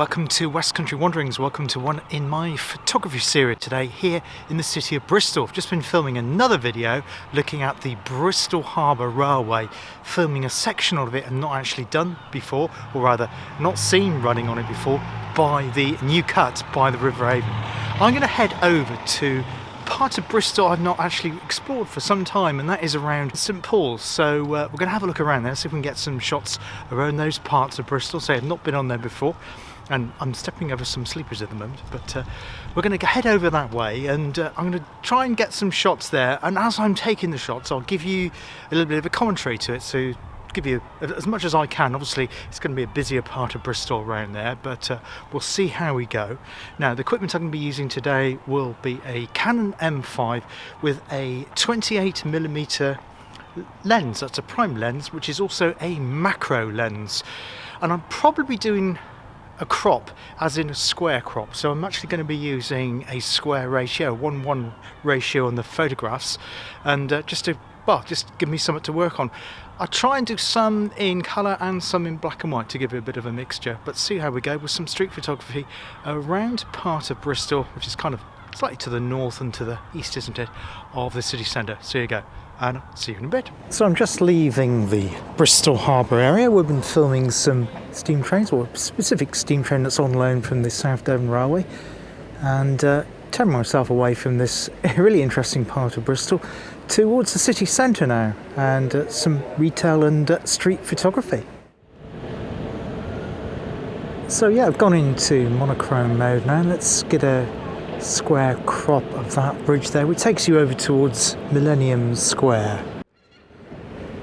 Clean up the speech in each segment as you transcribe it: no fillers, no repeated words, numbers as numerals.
welcome to West Country Wanderings. Welcome to one in my photography series today here in the city of Bristol. I've just been filming another video looking at the Bristol Harbour Railway, filming a section of it and not actually done before, or rather not seen running on it before, by the new cut by the River Avon. I'm going to head over to part of Bristol I've not actually explored for some time, and that is around St Paul's. So we're going to have a look around there, see if we can get some shots around those parts of Bristol. So I've not been on there before, and I'm stepping over some sleepers at the moment, but we're going to head over that way, and I'm going to try and get some shots there. And as I'm taking the shots, I'll give you a little bit of a commentary to it, so give you as much as I can. Obviously it's going to be a busier part of Bristol around there, but we'll see how we go. Now the equipment I'm going to be using today will be a Canon M5 with a 28mm lens. That's a prime lens, which is also a macro lens, and I'm probably doing a crop as in a square crop, so I'm actually going to be using a square ratio, 1:1 ratio on the photographs, and just give me something to work on. I'll try and do some in colour and some in black and white to give it a bit of a mixture, but see how we go with some street photography around part of Bristol, which is kind of slightly to the north and to the east, isn't it, of the city centre. So here you go, and I'll see you in a bit. So I'm just leaving the Bristol Harbour area. We've been filming some steam trains, or a specific steam train that's on loan from the South Devon Railway, and turn myself away from this really interesting part of Bristol towards the city centre now, and some retail and street photography. So yeah, I've gone into monochrome mode now. Let's get a square crop of that bridge there, which takes you over towards Millennium Square.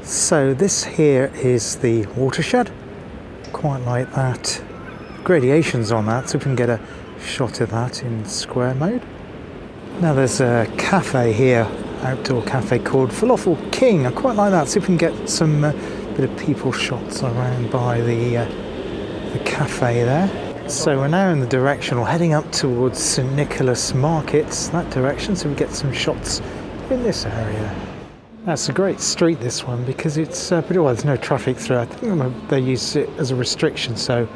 So this here is the watershed, quite like that. Gradations on that, so we can get a shot of that in square mode. Now there's a cafe here, outdoor cafe called Falafel King. I quite like that. See if we can get some bit of people shots around by the cafe there. So we're now in the direction, or heading up towards St Nicholas Markets, that direction, so we get some shots in this area. That's a great street, this one, because it's pretty well, there's no traffic through. I think they use it as a restriction, so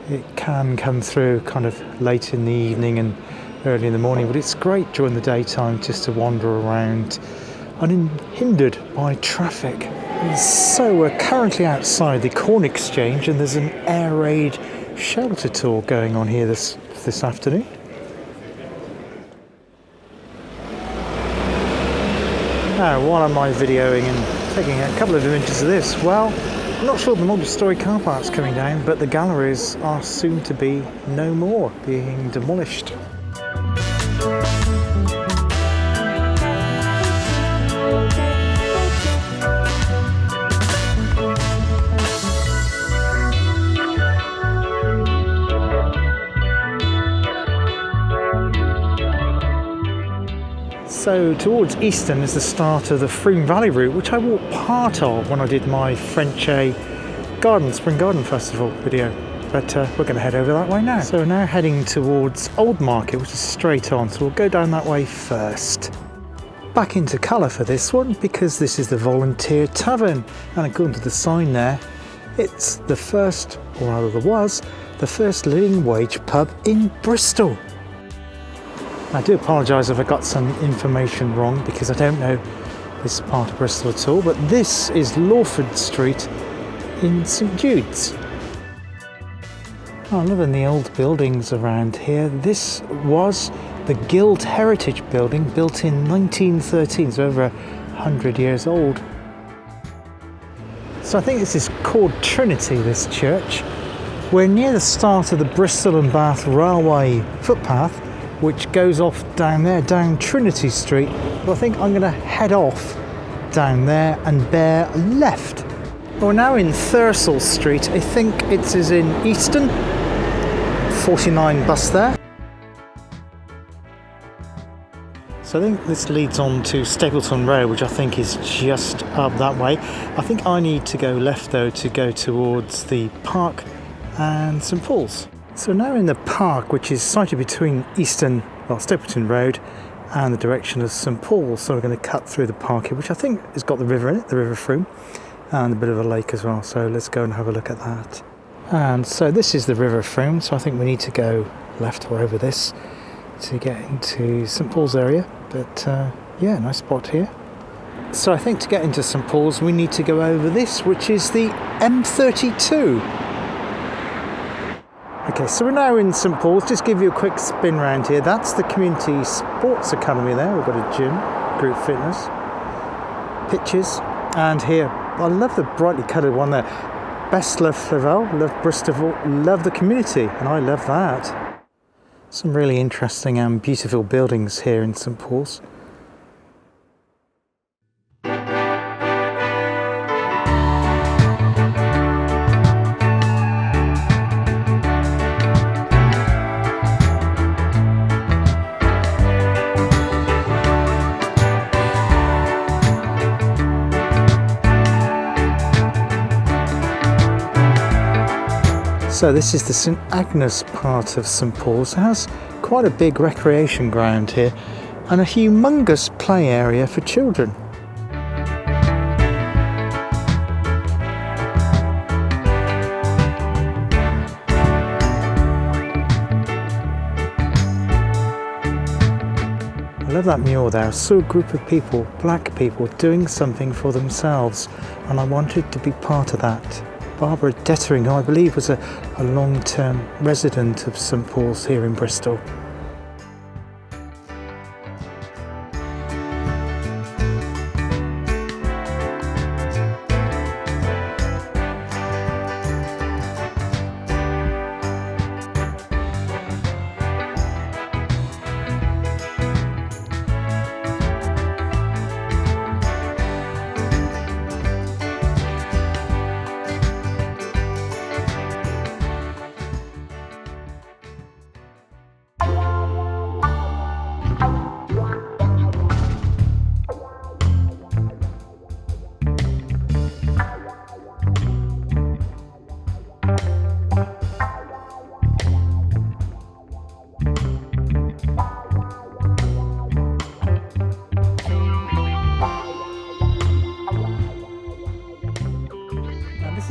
it can come through kind of late in the evening and early in the morning, but it's great during the daytime just to wander around unhindered by traffic. So we're currently outside the Corn Exchange, and there's an air raid shelter tour going on here this afternoon. Now, why am I videoing and taking a couple of images of this? Well, I'm not sure the multi-storey car park's coming down, but the galleries are soon to be no more, being demolished. So towards Easton is the start of the Froome Valley route, which I walked part of when I did my French Spring Garden Festival video. But we're going to head over that way now. So we're now heading towards Old Market, which is straight on, so we'll go down that way first. Back into colour for this one, because this is the Volunteer Tavern, and according to the sign there, it's the first, or rather there was, the first living wage pub in Bristol. I do apologise if I got some information wrong, because I don't know this part of Bristol at all, but this is Lawford Street in St Jude's. Oh, I'm loving the old buildings around here. This was the Guild Heritage Building, built in 1913, so over 100 years old. So I think this is called Trinity, this church. We're near the start of the Bristol and Bath Railway footpath, which goes off down there, down Trinity Street. But I think I'm going to head off down there and bear left. We're now in Thurcell Street. I think it is in Easton. 49 bus there. So I think this leads on to Stapleton Road, which I think is just up that way. I think I need to go left though to go towards the park and St Paul's. So now in the park, which is sited between Stapleton Road and the direction of St Paul's. So we're going to cut through the park here, which I think has got the river in it, the River Froome, and a bit of a lake as well. So let's go and have a look at that. And so this is the River Frome, so I think we need to go left or over this to get into St Paul's area. But yeah, nice spot here. So I think to get into St Paul's we need to go over this, which is the M32. Okay, so we're now in St Paul's. Just give you a quick spin round here. That's the Community Sports Academy there. We've got a gym, group fitness, pitches, and here, I love the brightly coloured one there. Best love Flavel, love Bristol, love the community, and I love that. Some really interesting and beautiful buildings here in St Paul's. So this is the St Agnes part of St Paul's. It has quite a big recreation ground here and a humongous play area for children. I love that mural there. I saw a group of people, black people, doing something for themselves, and I wanted to be part of that. Barbara Dettering, who I believe was a long-term resident of St Paul's here in Bristol.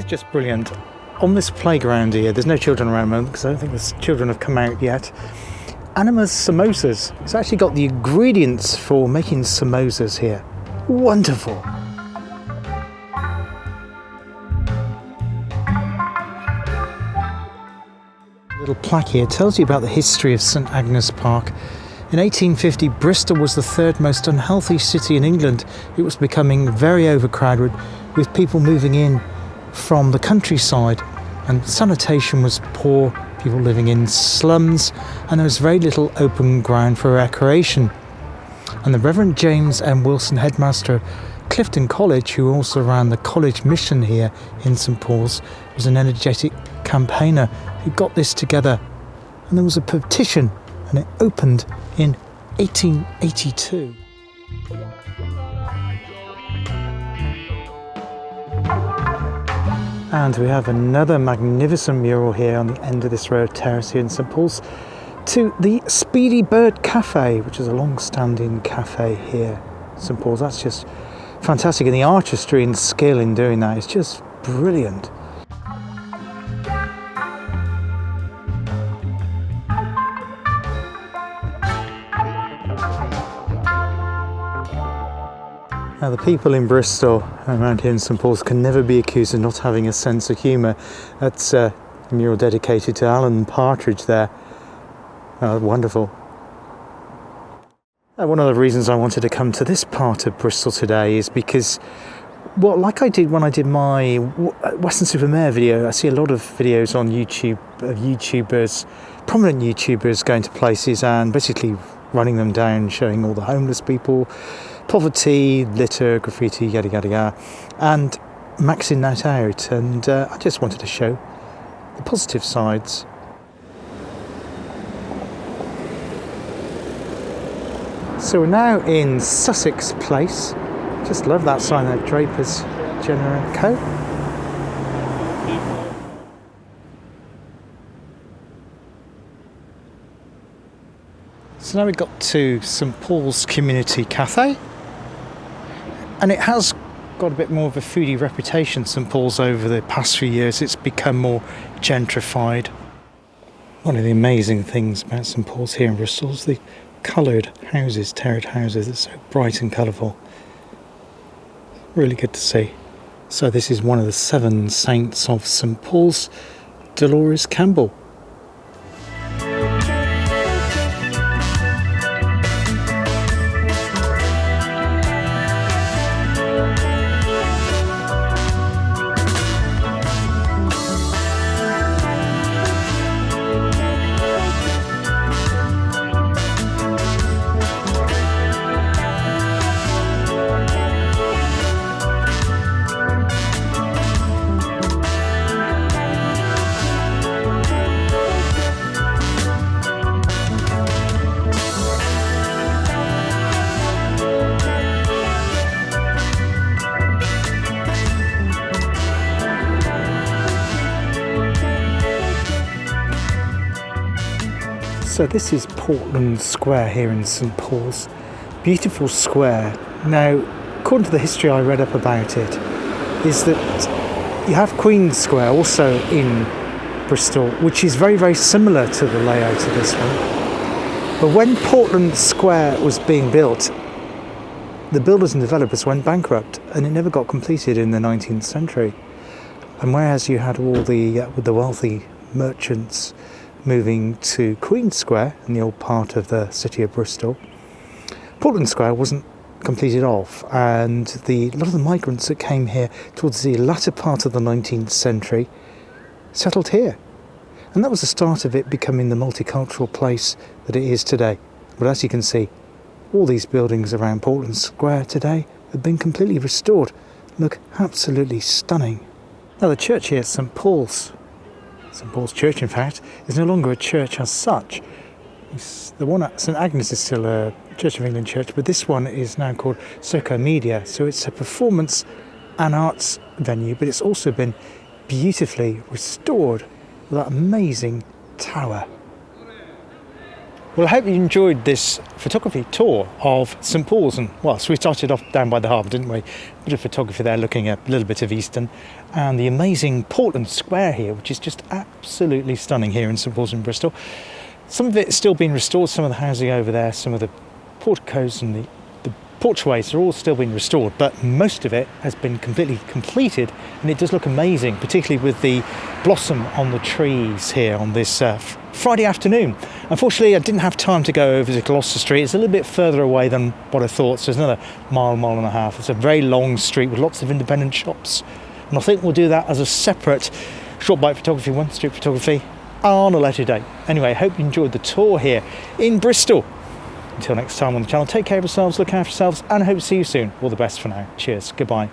Just brilliant. On this playground here, there's no children around at the moment because I don't think the children have come out yet. Anima's samosas. It's actually got the ingredients for making samosas here. Wonderful. Little plaque here tells you about the history of St Agnes Park. In 1850, Bristol was the third most unhealthy city in England. It was becoming very overcrowded with people moving in from the countryside, and sanitation was poor, people living in slums, and there was very little open ground for recreation. And the Reverend James M. Wilson, headmaster of Clifton College, who also ran the college mission here in St Paul's, was an energetic campaigner who got this together. And there was a petition, and it opened in 1882. And we have another magnificent mural here on the end of this row of terrace here in St Paul's to the Speedy Bird Cafe, which is a long-standing cafe here in St Paul's. That's just fantastic, and the artistry and skill in doing that is just brilliant. Now, the people in Bristol around here in St Paul's can never be accused of not having a sense of humour. That's a mural dedicated to Alan Partridge there. Wonderful. One of the reasons I wanted to come to this part of Bristol today is because, well, like I did when I did my Weston-super-Mare video, I see a lot of videos on YouTube of YouTubers, prominent YouTubers going to places and basically running them down, showing all the homeless people, poverty, litter, graffiti, yada yada yada, and maxing that out. And I just wanted to show the positive sides. So we're now in Sussex Place. Just love that sign there, Draper's Jenner & Co. So now we've got to St Paul's Community Cafe, and it has got got a bit more of a foodie reputation, St Paul's, over the past few years. It's become more gentrified. One of the amazing things about St Paul's here in Bristol is the coloured houses, terraced houses. It's so bright and colourful. Really good to see. So this is one of the 7 saints of St Paul's, Dolores Campbell. So this is Portland Square here in St Paul's. Beautiful square. Now, according to the history I read up about it, is that you have Queen Square also in Bristol, which is very, very similar to the layout of this one. But when Portland Square was being built, the builders and developers went bankrupt and it never got completed in the 19th century. And whereas you had all the wealthy merchants moving to Queen Square in the old part of the city of Bristol, Portland Square wasn't completed off, and a lot of the migrants that came here towards the latter part of the 19th century settled here. And that was the start of it becoming the multicultural place that it is today. But as you can see, all these buildings around Portland Square today have been completely restored. Look absolutely stunning. Now the church here at St Paul's Church, in fact, is no longer a church as such. The one at St Agnes is still a Church of England church, but this one is now called Circo Media. So it's a performance and arts venue, but it's also been beautifully restored with that amazing tower. Well, I hope you enjoyed this photography tour of St Paul's. And, well, so we started off down by the harbour, didn't we? A bit of photography there, looking at a little bit of Easton. And the amazing Portland Square here, which is just absolutely stunning here in St Paul's in Bristol. Some of it is still being restored, some of the housing over there, some of the porticos and the porchways are all still being restored, but most of it has been completely completed, and it does look amazing, particularly with the blossom on the trees here on this Friday afternoon. Unfortunately, I didn't have time to go over to Gloucester Street. It's a little bit further away than what I thought, so it's another mile and a half. It's a very long street with lots of independent shops, and I think we'll do that as a separate short bite photography one, street photography, on a later date. Anyway, I hope you enjoyed the tour here in Bristol. Until next time on the channel, take care of yourselves, look after yourselves, and I hope to see you soon. All the best for now. Cheers. Goodbye.